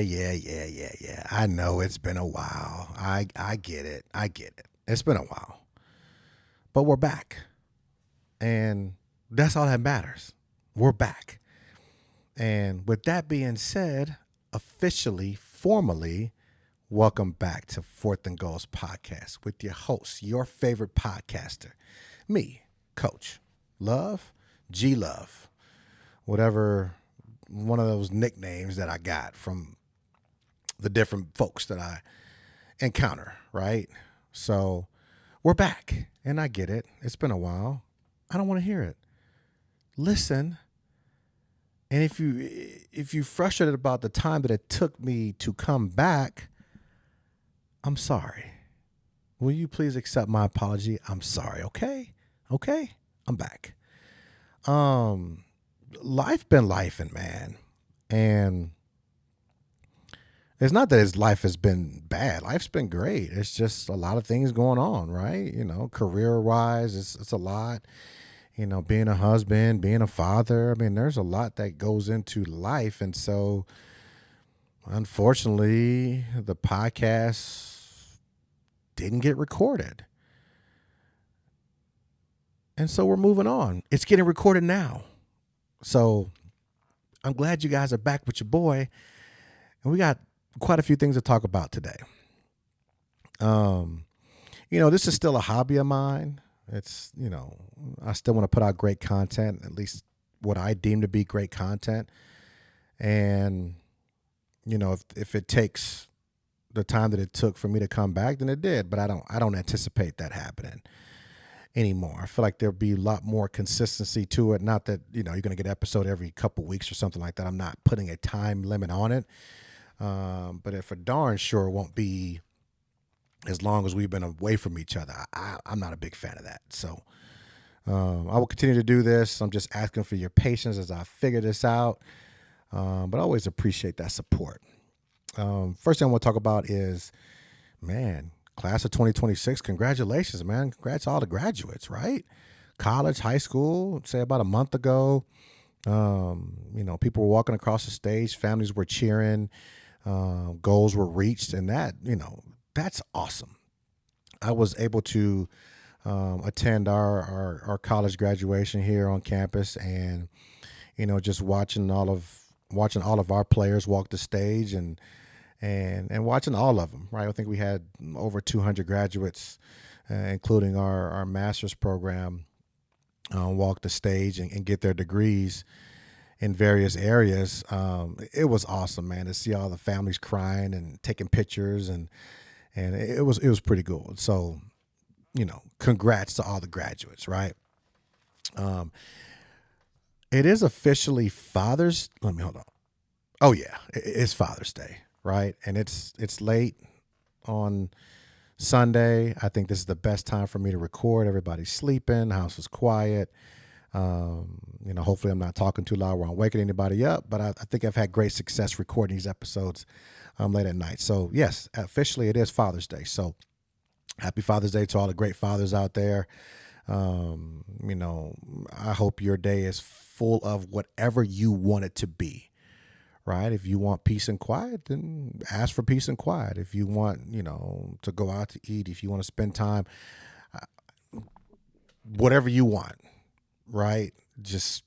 Yeah. I know it's been a while. I get it. I get it. It's been a while. But we're back. And that's all that matters. We're back. And with that being said, officially, formally, welcome back to Fourth and Goals podcast with your host, your favorite podcaster, me, Coach Love, G Love, whatever one of those nicknames that I got from the different folks that I encounter, right? So we're back, and I get it. It's been a while. I don't want to hear it. Listen, and if you frustrated about the time that it took me to come back, I'm sorry. Will you please accept my apology? I'm sorry. Okay. I'm back. Um, Life been lifing, man, and it's not that his life has been bad. Life's been great. It's just a lot of things going on, right? Career wise, it's a lot. Being a husband, being a father. I mean, there's a lot that goes into life. And so, unfortunately, the podcast didn't get recorded. And so we're moving on. It's getting recorded now. So I'm glad you guys are back with your boy. And we got quite a few things to talk about today. This is still a hobby of mine. It's, I still want to put out great content, at least what I deem to be great content. And, if it takes the time that it took for me to come back, then it did. But I don't anticipate that happening anymore. I feel like there'll be a lot more consistency to it. Not that, you're going to get an episode every couple weeks or something like that. I'm not putting a time limit on it. But it for darn sure won't be as long as we've been away from each other. I'm not a big fan of that. So I will continue to do this. I'm just asking for your patience as I figure this out. But I always appreciate that support. First thing I want to talk about is, man, class of 2026. Congratulations, man. Congrats to all the graduates, right? College, high school, say about a month ago. People were walking across the stage. Families were cheering. Goals were reached. And that, that's awesome. I was able to attend our college graduation here on campus, and just watching all of our players walk the stage and watching all of them. Right, I think we had over 200 graduates, including our master's program, walk the stage and get their degrees in various areas. It was awesome, man, to see all the families crying and taking pictures, and it was pretty cool. So, congrats to all the graduates, right? It is officially Let me hold on. Oh yeah, it's Father's Day, right? And it's late on Sunday. I think this is the best time for me to record. Everybody's sleeping. The house is quiet. Hopefully I'm not talking too loud where I'm waking anybody up, but I think I've had great success recording these episodes late at night. So yes, officially it is Father's Day. So happy Father's Day to all the great fathers out there. I hope your day is full of whatever you want it to be, right? If you want peace and quiet, then ask for peace and quiet. If you want, to go out to eat, if you want to spend time, whatever you want, right? Just,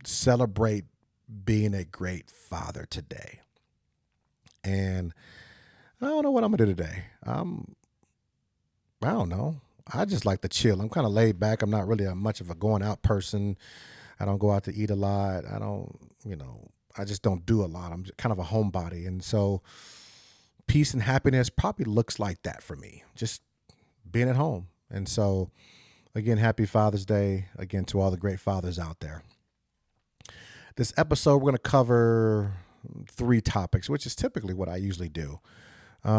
celebrate being a great father today. And I don't know what I'm going to do today. I don't know. I just like to chill. I'm kind of laid back. I'm not really much of a going out person. I don't go out to eat a lot. I just don't do a lot. I'm kind of a homebody. And so peace and happiness probably looks like that for me, just being at home. And so, again, happy Father's Day, again, to all the great fathers out there. This episode, we're going to cover 3 topics, which is typically what I usually do. 2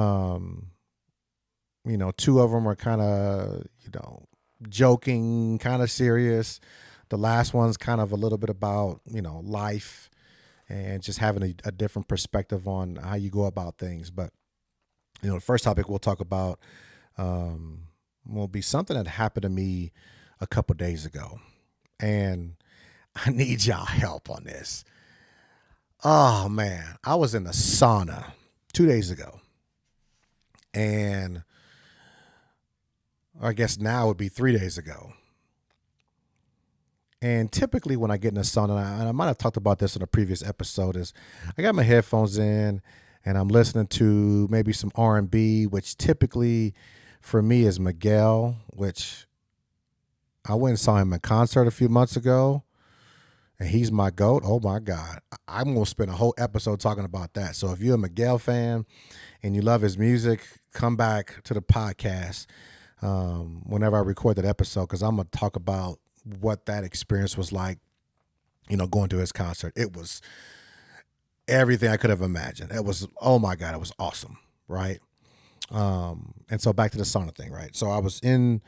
of them are kind of, joking, kind of serious. The last one's kind of a little bit about, life and just having a different perspective on how you go about things. But, the first topic we'll talk about will be something that happened to me a couple days ago. And I need y'all help on this. Oh man, I was in the sauna 2 days ago, and I guess now it would be 3 days ago. And typically, when I get in the sauna, and I might have talked about this in a previous episode, is I got my headphones in and I'm listening to maybe some R&B, which typically for me is Miguel, which I went and saw him in concert a few months ago, and he's my goat. Oh my God, I'm gonna spend a whole episode talking about that. So if you're a Miguel fan and you love his music, come back to the podcast whenever I record that episode, because I'm gonna talk about what that experience was like. Going to his concert, it was everything I could have imagined. It was, oh my God, it was awesome, right? And so back to the sauna thing, right? So I was in,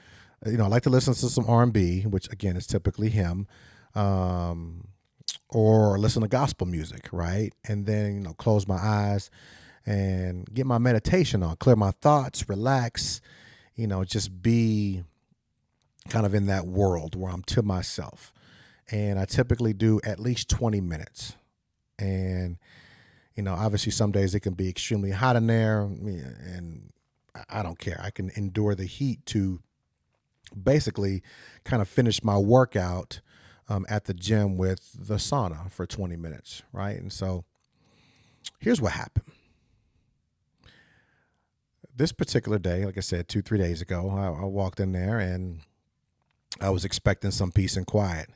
I like to listen to some R&B, which again is typically him, um, or listen to gospel music, right? And then close my eyes and get my meditation on, clear my thoughts, relax, just be kind of in that world where I'm to myself. And I typically do at least 20 minutes. And, obviously some days it can be extremely hot in there, and I don't care. I can endure the heat to basically kind of finish my workout at the gym with the sauna for 20 minutes, right? And so here's what happened. This particular day, like I said, 3 days ago, I walked in there and I was expecting some peace and quiet.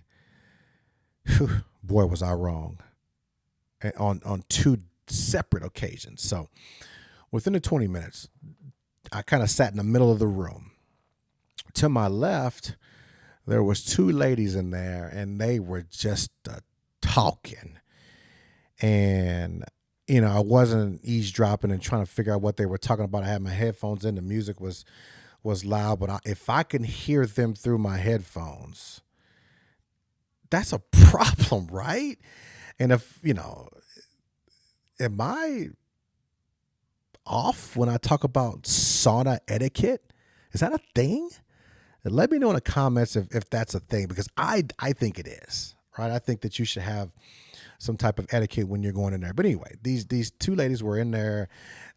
Whew, boy, was I wrong on two separate occasions. So within the 20 minutes, I kind of sat in the middle of the room. To my left, there was two ladies in there, and they were just talking. And I wasn't eavesdropping and trying to figure out what they were talking about. I had my headphones in. The music was loud, but if I can hear them through my headphones, that's a problem, right? And if am I off when I talk about sauna etiquette? Is that a thing? Let me know in the comments if that's a thing, because I think it is, right? I think that you should have some type of etiquette when you're going in there. But anyway, these two ladies were in there.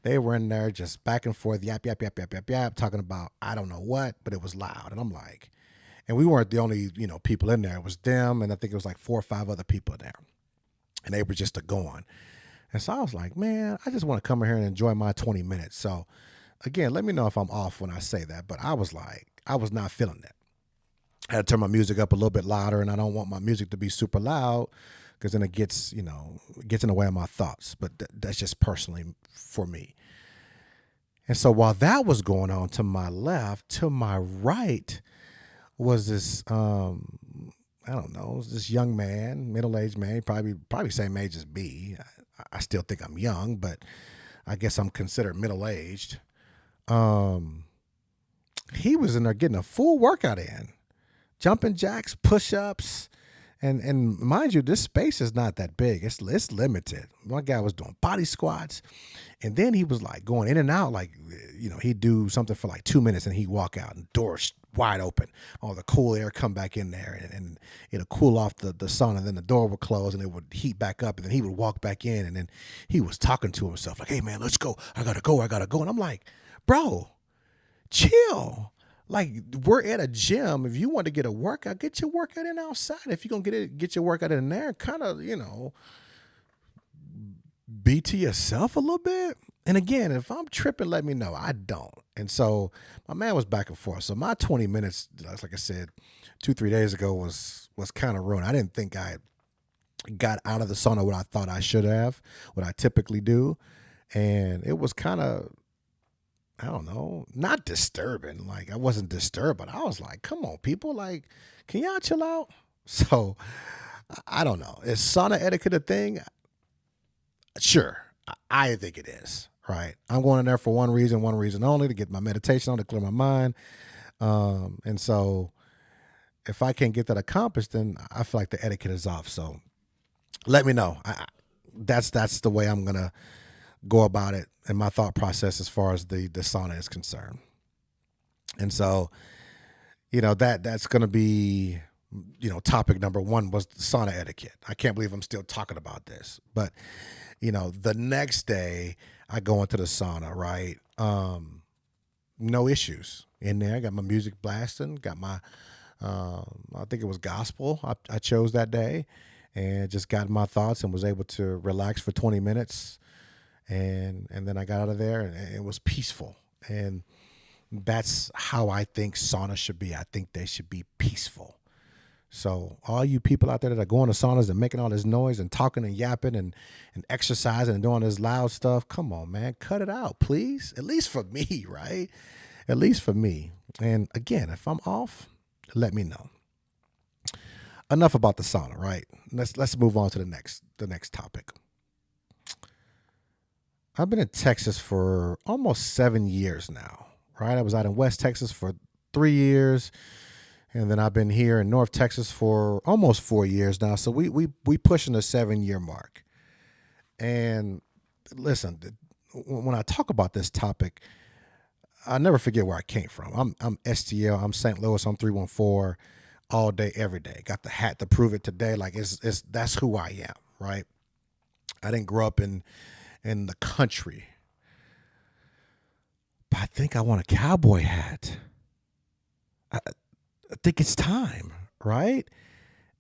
They were in there just back and forth, yap, yap, yap, yap, yap, yap, talking about I don't know what, but it was loud. And I'm like, and we weren't the only, people in there. It was them, and I think it was like 4 or 5 other people in there. And they were just a going. And so I was like, man, I just want to come in here and enjoy my 20 minutes. So again, let me know if I'm off when I say that. But I was like, I was not feeling that. I had to turn my music up a little bit louder, and I don't want my music to be super loud because then it gets, it gets in the way of my thoughts. But that's just personally for me. And so while that was going on, to my left, to my right was this, I don't know, it was this young man, middle-aged man, probably same age as me. I still think I'm young, but I guess I'm considered middle-aged. He was in there getting a full workout in, jumping jacks, push-ups, and mind you, this space is not that big. It's limited. One guy was doing body squats, and then he was like going in and out, like he'd do something for like 2 minutes, and he'd walk out, and doors wide open. All the cool air come back in there, and it'll cool off the sauna. And then the door would close, and it would heat back up, and then he would walk back in, and then he was talking to himself like, "Hey man, let's go. I gotta go. And I'm like, bro, chill. Like, we're at a gym. If you want to get a workout, get your workout in outside. If you're gonna get your workout in there, kind of, be to yourself a little bit. And again, if I'm tripping, let me know. I don't. And so my man was back and forth. So my 20 minutes, like I said, 2, 3 days ago was kind of ruined. I didn't think I got out of the sauna what I thought I should have, what I typically do. And it was kind of, I don't know, not disturbing. Like, I wasn't disturbed, but I was like, come on, people. Like, can y'all chill out? So I don't know. Is sauna etiquette a thing? Sure. I think it is. Right. I'm going in there for one reason only, to get my meditation on, to clear my mind. And so if I can't get that accomplished, then I feel like the etiquette is off. So let me know. That's the way I'm gonna go about it and my thought process as far as the sauna is concerned. And so, that's gonna be topic number one was the sauna etiquette. I can't believe I'm still talking about this. But, the next day I go into the sauna, right? No issues in there. I got my music blasting, got my, I think it was gospel I chose that day, and just got my thoughts and was able to relax for 20 minutes. And then I got out of there and it was peaceful. And that's how I think sauna should be. I think they should be peaceful. So all you people out there that are going to saunas and making all this noise and talking and yapping and exercising and doing this loud stuff, come on, man, cut it out, please. At least for me, right? At least for me. And again, if I'm off, let me know. Enough about the sauna, right? Let's move on to the next topic. I've been in Texas for almost 7 years now, right? I was out in West Texas for 3 years. And then I've been here in North Texas for almost 4 years now. So we pushing the 7 year mark. And listen, when I talk about this topic, I never forget where I came from. I'm STL. I'm St. Louis. I'm 314 all day, every day. Got the hat to prove it today. Like it's that's who I am, right? I didn't grow up in the country, but I think I want a cowboy hat. I think it's time, right?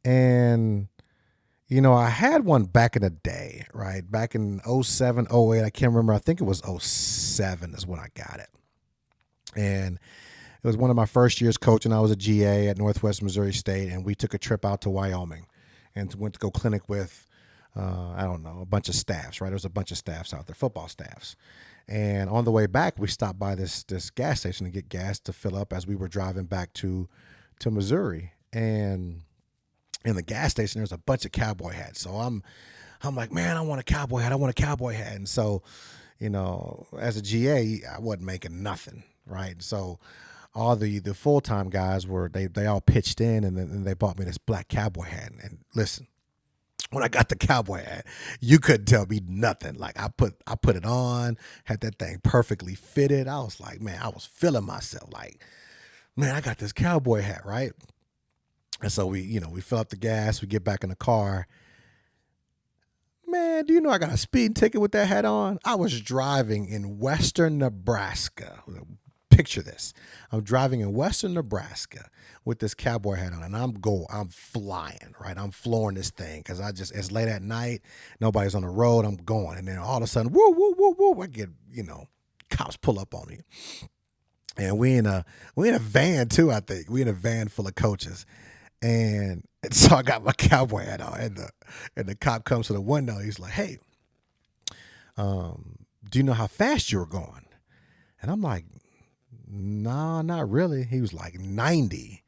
And I had one back in the day, right? Back in 07, 08, I can't remember. I think it was 07 is when I got it. And it was one of my first years coaching. I was a GA at Northwest Missouri State, and we took a trip out to Wyoming and went to go clinic with, I don't know, a bunch of staffs, right? There was a bunch of staffs out there, football staffs. And on the way back, we stopped by this gas station to get gas to fill up as we were driving back to Missouri. And in the gas station, there's a bunch of cowboy hats. So I'm like, man, I want a cowboy hat. I want a cowboy hat. And so, as a GA, I wasn't making nothing, right? So all the full-time guys they all pitched in, and then they bought me this black cowboy hat. And listen, when I got the cowboy hat, you couldn't tell me nothing. Like I put it on, had that thing perfectly fitted. I was like, man, I was feeling myself. Like, man, I got this cowboy hat, right? And so we fill up the gas, we get back in the car. Man, do you know I got a speeding ticket with that hat on? I was driving in western Nebraska. Picture this. I'm driving in western Nebraska with this cowboy hat on, and I'm flying, right? I'm flooring this thing because it's late at night, nobody's on the road, I'm going. And then all of a sudden, whoa, whoa, whoa, whoa, I get, cops pull up on me. And we in a van too, I think. We in a van full of coaches. And so I got my cowboy hat on, and the cop comes to the window. He's like, hey, do you know how fast you were going? And I'm like, nah, not really. He was like 90.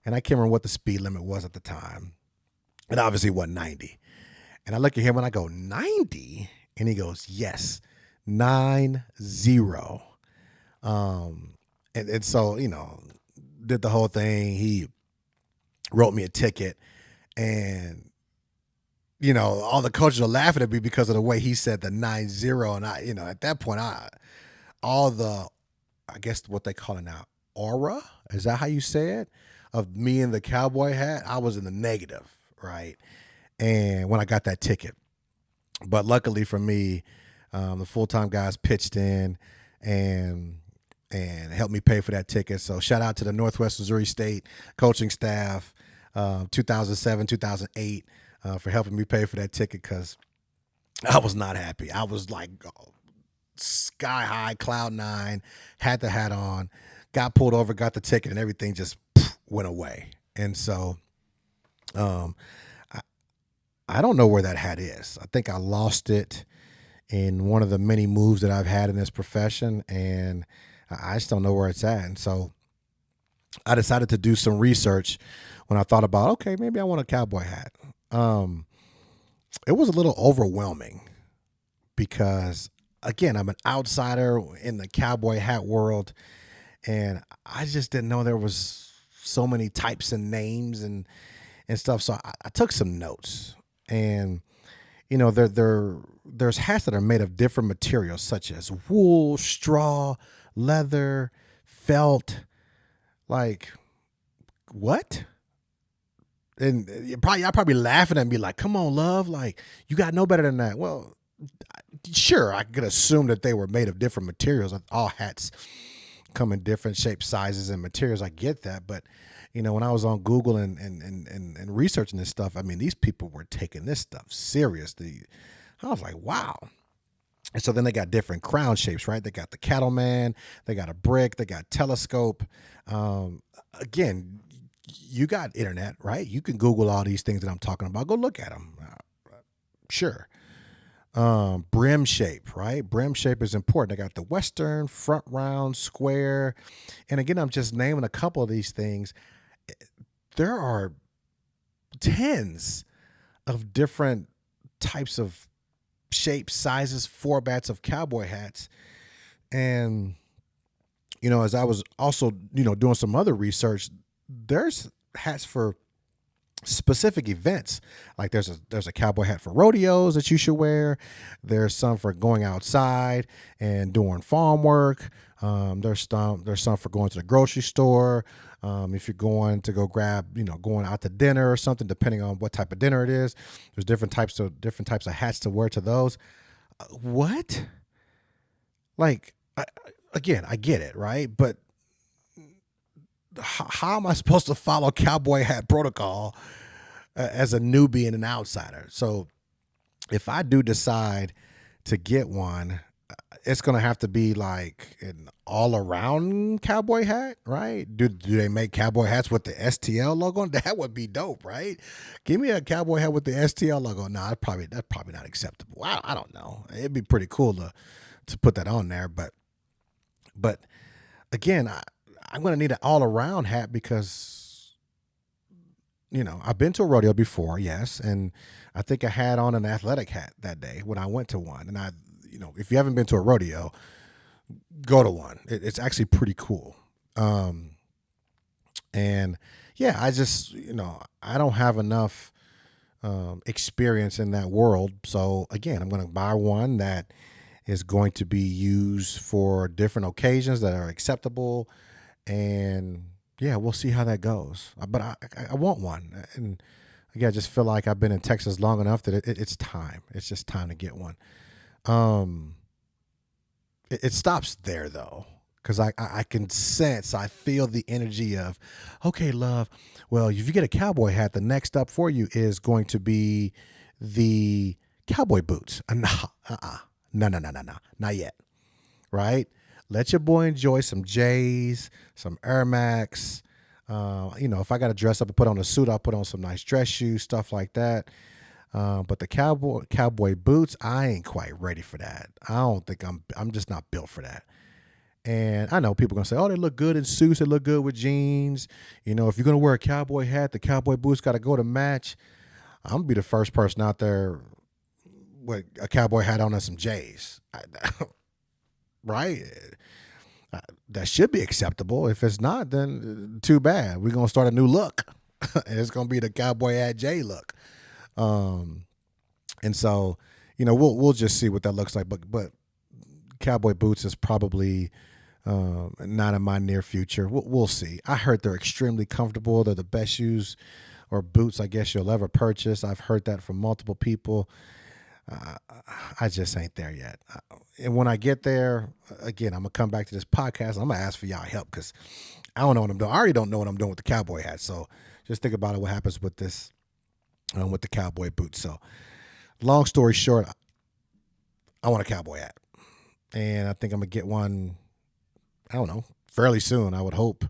And I can't remember what the speed limit was at the time. And obviously it wasn't 90. And I look at him and I go, 90? And he goes, yes, 90. And so, did the whole thing. He wrote me a ticket, and, all the coaches are laughing at me because of the way he said the 90. And I, at that point, I guess what they call it now, aura, is that how you say it? Of me in the cowboy hat, I was in the negative, right? And when I got that ticket, but luckily for me, the full-time guys pitched in and helped me pay for that ticket. So shout out to the Northwest Missouri State coaching staff, 2007, 2008, for helping me pay for that ticket, because I was not happy. I was like sky high, cloud nine, had the hat on, got pulled over, got the ticket, and everything just went away. And so I don't know where that hat is. I think I lost it in one of the many moves that I've had in this profession, and I just don't know where it's at. And so I decided to do some research when I thought about, okay, maybe I want a cowboy hat. It was a little overwhelming because, again, I'm an outsider in the cowboy hat world, and I just didn't know there was so many types and names and stuff. So I took some notes, and there's hats that are made of different materials, such as wool, straw, leather, felt. Like, what? And y'all probably laughing at me like, come on, love, like you got no better than that. Well, sure, I could assume that they were made of different materials. All hats come in different shapes, sizes, and materials. I get that, but when I was on Google and researching this stuff, I mean, these people were taking this stuff seriously. I was like, wow. And so then they got different crown shapes, right? They got the cattleman, they got a brick, they got telescope. Again, you got internet, right? You can Google all these things that I'm talking about. Go look at them. Sure. Brim shape, right? Brim shape is important. I got the Western, front round, square. And again, I'm just naming a couple of these things. There are tens of different types of shapes, sizes, formats of cowboy hats. And, as I was also, doing some other research, there's hats for specific events. Like there's a cowboy hat for rodeos that you should wear. There's some for going outside and doing farm work. There's some for going to the grocery store. If you're going to go grab, going out to dinner or something, depending on what type of dinner it is, there's different types of hats to wear to those. What? Like, again, I get it, right? But how am I supposed to follow cowboy hat protocol as a newbie and an outsider? So if I do decide to get one, it's going to have to be like an all around cowboy hat, right? Do they make cowboy hats with the STL logo? That would be dope, right? Give me a cowboy hat with the STL logo. No, that's probably not acceptable. I don't know. It'd be pretty cool to put that on there, but again, I'm going to need an all around hat because, I've been to a rodeo before, yes. And I think I had on an athletic hat that day when I went to one. And if you haven't been to a rodeo, go to one. It's actually pretty cool. And yeah, I just, I don't have enough experience in that world. So again, I'm going to buy one that is going to be used for different occasions that are acceptable. And yeah, we'll see how that goes. But I want one. And again, I just feel like I've been in Texas long enough that it's time. It's just time to get one. It stops there though, because I can sense, I feel the energy of, okay, love, well, if you get a cowboy hat, the next up for you is going to be the cowboy boots. No, not yet, right? Let your boy enjoy some J's, some Air Max. If I got to dress up and put on a suit, I'll put on some nice dress shoes, stuff like that. But the cowboy boots, I ain't quite ready for that. I don't think I'm just not built for that. And I know people are gonna say, oh, they look good in suits, they look good with jeans. If you're gonna wear a cowboy hat, the cowboy boots gotta go to match. I'm gonna be the first person out there with a cowboy hat on and some J's. Right? That should be acceptable. If it's not, then too bad. We're gonna start a new look. And it's gonna be the cowboy hat J look. And so, we'll just see what that looks like. But cowboy boots is probably not in my near future. We'll see. I heard they're extremely comfortable. They're the best shoes or boots I guess you'll ever purchase. I've heard that from multiple people. I just ain't there yet. And when I get there, again, I'm gonna come back to this podcast. I'm gonna ask for y'all help because I don't know what I'm doing. I already don't know what I'm doing with the cowboy hat. So just think about it. What happens with this, with the cowboy boots? So long story short, I want a cowboy hat, and I think I'm gonna get one. I don't know, fairly soon. I would hope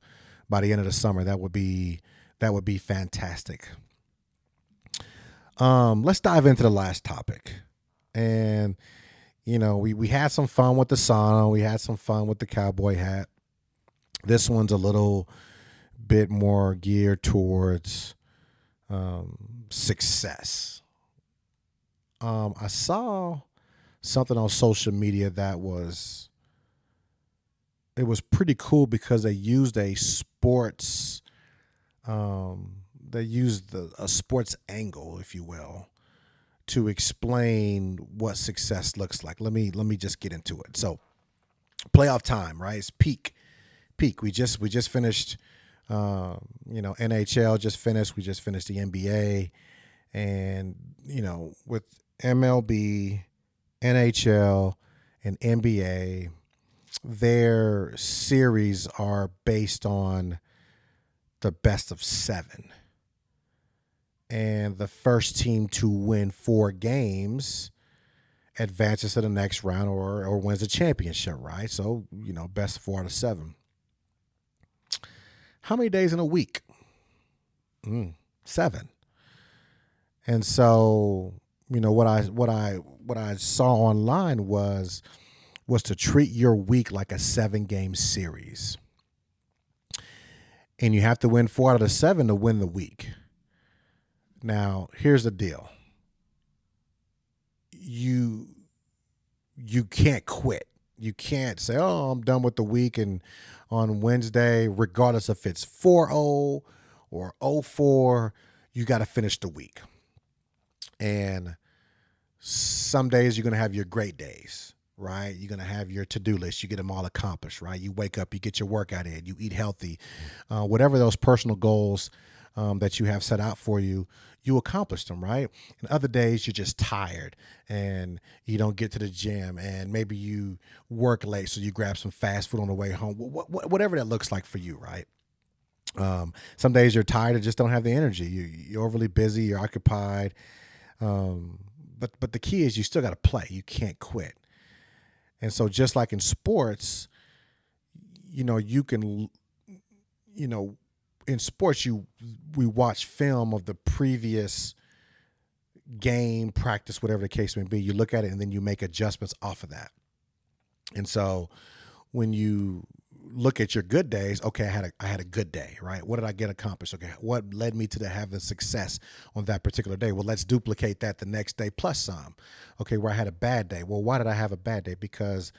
by the end of the summer. That would be fantastic. Let's dive into the last topic. And we had some fun with the sauna. We had some fun with the cowboy hat. This one's a little bit more geared towards success. I saw something on social media that was pretty cool because they used a sports a sports angle, if you will, to explain what success looks like. Let me just get into it. So playoff time, right? It's peak. We just finished NHL just finished. We just finished the NBA. And, with MLB, NHL, and NBA, their series are based on the best of seven. And the first team to win four games advances to the next round or wins the championship, right? So, best 4 out of 7. How many days in a week? 7. And so, what I saw online was to treat your week like a 7-game series. And you have to win 4 out of 7 to win the week. Now, here's the deal. You can't quit. You can't say, "Oh, I'm done with the week," and on Wednesday, regardless if it's 4-0 or 0-4, you got to finish the week. And some days you're going to have your great days, right? You're going to have your to-do list. You get them all accomplished, right? You wake up, you get your workout in, you eat healthy. Whatever those personal goals that you have set out for you, you accomplish them, right? And other days you're just tired and you don't get to the gym, and maybe you work late, so you grab some fast food on the way home. Whatever that looks like for you, right? Some days you're tired and just don't have the energy. You're overly busy, you're occupied. But the key is you still got to play. You can't quit. And so just like in sports, you can, in sports, we watch film of the previous game, practice, whatever the case may be. You look at it and then you make adjustments off of that. And so when you look at your good days, okay, I had a good day, right? What did I get accomplished? Okay, what led me to having success on that particular day? Well, let's duplicate that the next day plus some. Okay, where I had a bad day. Well, why did I have a bad day? Because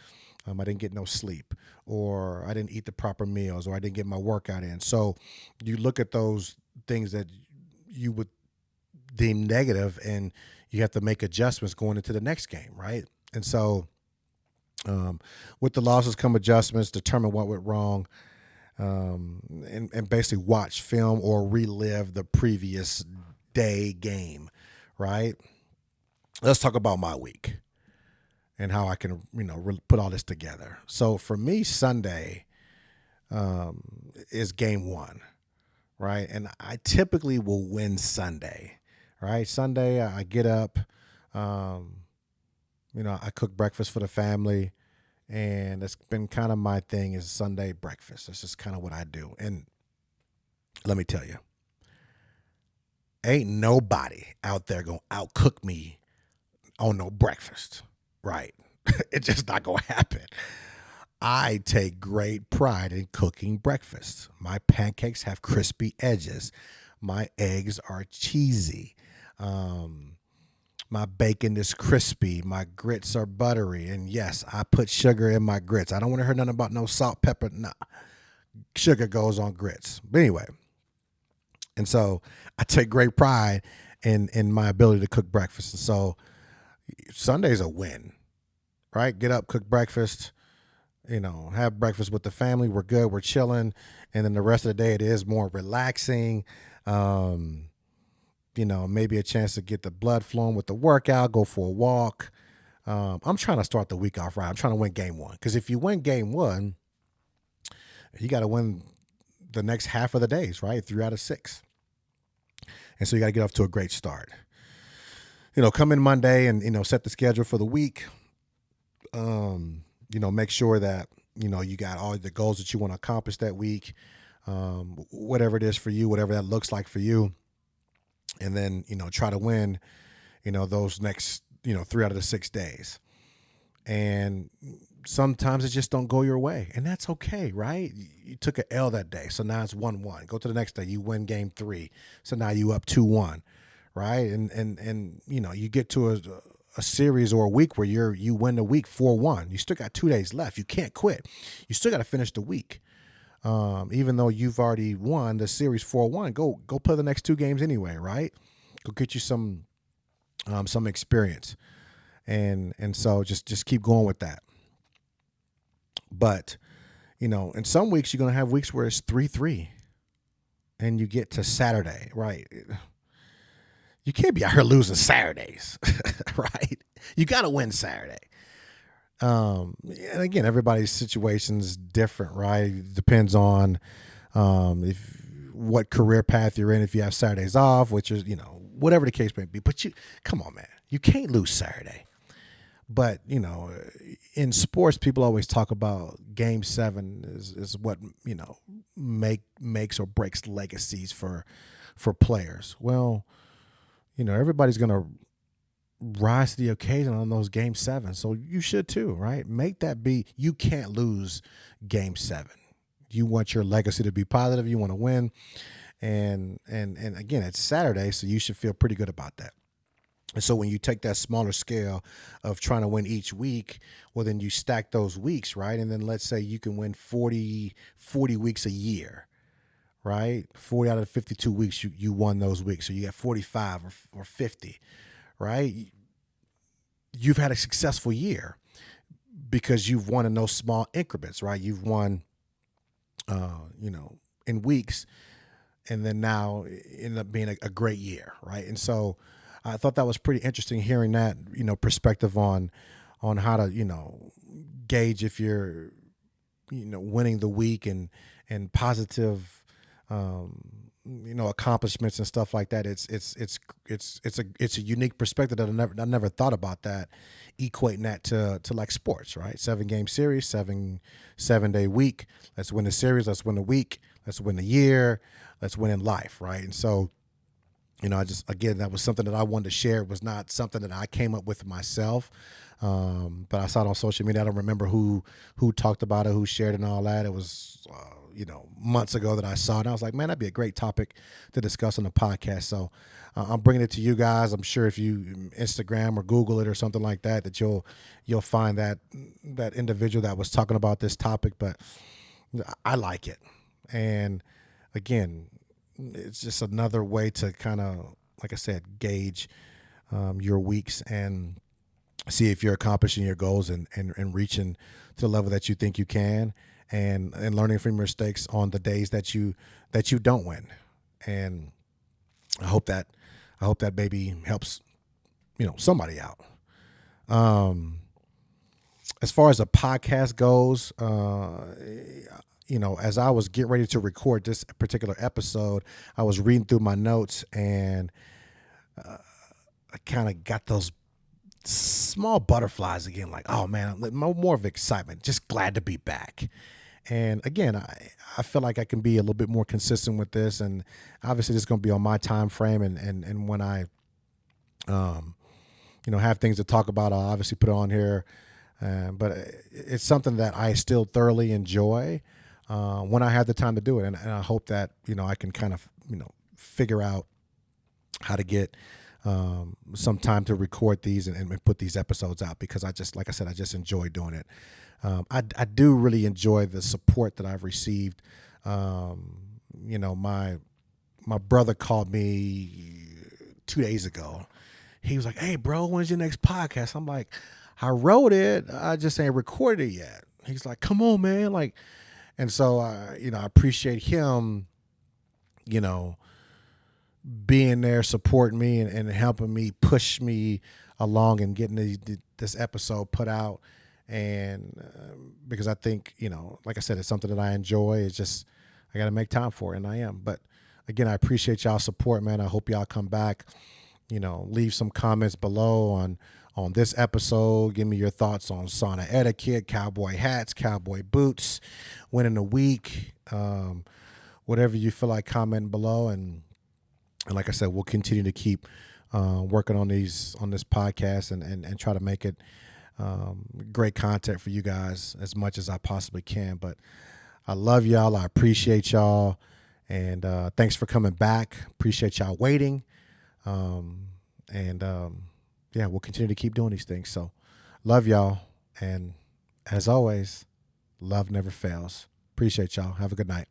I didn't get no sleep, or I didn't eat the proper meals, or I didn't get my workout in. So you look at those things that you would deem negative, and you have to make adjustments going into the next game, right? And so with the losses come adjustments, determine what went wrong, and basically watch film or relive the previous day game, right? Let's talk about my week and how I can, put all this together. So for me, Sunday is game 1, right? And I typically will win Sunday, right? Sunday, I get up, I cook breakfast for the family. And it's been kind of my thing is Sunday breakfast. That's just kind of what I do. And let me tell you, ain't nobody out there going to outcook me on no breakfast, right? It's just not going to happen. I take great pride in cooking breakfast. My pancakes have crispy edges. My eggs are cheesy. My bacon is crispy. My grits are buttery. And yes, I put sugar in my grits. I don't want to hear nothing about no salt, pepper. Nah, sugar goes on grits. But anyway, and so I take great pride in my ability to cook breakfast. And so Sunday's a win, right? Get up, cook breakfast, have breakfast with the family. We're good. We're chilling. And then the rest of the day, it is more relaxing. Maybe a chance to get the blood flowing with the workout, go for a walk. I'm trying to start the week off right. I'm trying to win game 1. Because if you win game 1, you got to win the next half of the days, right? 3 out of 6. And so you got to get off to a great start. Come in Monday and, set the schedule for the week. Make sure that, you got all the goals that you want to accomplish that week. Whatever it is for you, whatever that looks like for you. And then, try to win, those next, 3 out of the 6 days. And sometimes it just don't go your way. And that's okay, right? You took an L that day. So now it's 1-1. Go to the next day. You win game 3. So now you up 2-1, right? And you get to a series or a week where you win the week 4-1. You still got 2 days left. You can't quit. You still got to finish the week. Even though you've already won the series 4-1, go play the next 2 games anyway, right? Go get you some experience, and so just keep going with that. But in some weeks you're gonna have weeks where it's 3-3, and you get to Saturday, right? You can't be out here losing Saturdays, right? You got to win Saturday. And again, everybody's situation is different, right? It depends on if what career path you're in. If you have Saturdays off, which is whatever the case may be. But come on, man, you can't lose Saturday. But in sports, people always talk about Game 7 is what makes or breaks legacies for players. Well, everybody's gonna rise to the occasion on those Game 7, so you should too, right? Make that be. You can't lose Game 7. You want your legacy to be positive. You want to win, and again, it's Saturday, so you should feel pretty good about that. And so when you take that smaller scale of trying to win each week, well, then you stack those weeks, right? And then let's say you can win 40 weeks a year, right? 40 out of the 52 weeks, you won those weeks. So you got 45 or 50, right? You've had a successful year because you've won in those small increments, right? You've won, in weeks, and then now it ended up being a great year, right? And so I thought that was pretty interesting hearing that, perspective on how to, gauge if you're, winning the week and positive, accomplishments and stuff like that. It's a unique perspective that I never thought about that, equating that to like sports, right? 7-game series, 7-day week. Let's win the series. Let's win the week. Let's win the year. Let's win in life, right? And so, that was something that I wanted to share. It was not something that I came up with myself, but I saw it on social media. I don't remember who talked about it, who shared it and all that. It was, months ago that I saw it. And I was like, man, that'd be a great topic to discuss on the podcast. So I'm bringing it to you guys. I'm sure if you Instagram or Google it or something like that, that you'll find that individual that was talking about this topic. But I like it. And again, it's just another way to kind of, like I said, gauge your weeks and see if you're accomplishing your goals and reaching to the level that you think you can, and learning from your mistakes on the days that you don't win. And I hope that maybe helps somebody out. As far as the podcast goes, as I was getting ready to record this particular episode, I was reading through my notes, and I kind of got those small butterflies again, like, oh man, more of excitement, just glad to be back. And again, I feel like I can be a little bit more consistent with this, and obviously this is going to be on my time frame, and when I have things to talk about, I'll obviously put it on here. But it's something that I still thoroughly enjoy when I have the time to do it. And I hope that, I can kind of, figure out how to get some time to record these and put these episodes out, because like I said, I just enjoy doing it. I do really enjoy the support that I've received. My brother called me 2 days ago. He was like, "Hey bro, when's your next podcast?" I'm like, "I wrote it. I just ain't recorded it yet." He's like, "Come on, man." And so, I appreciate him, being there, supporting me and helping me, push me along and getting this episode put out. And because I think, like I said, it's something that I enjoy. It's just, I got to make time for it, and I am. But again, I appreciate y'all support, man. I hope y'all come back, leave some comments below on this episode. Give me your thoughts on sauna etiquette, cowboy hats, cowboy boots, winning the week, whatever you feel like commenting below. And like I said, we'll continue to keep working on this podcast and try to make it great content for you guys as much as I possibly can. But I love y'all. I appreciate y'all. And thanks for coming back. Appreciate y'all waiting. Yeah, we'll continue to keep doing these things. So love y'all. And as always, love never fails. Appreciate y'all. Have a good night.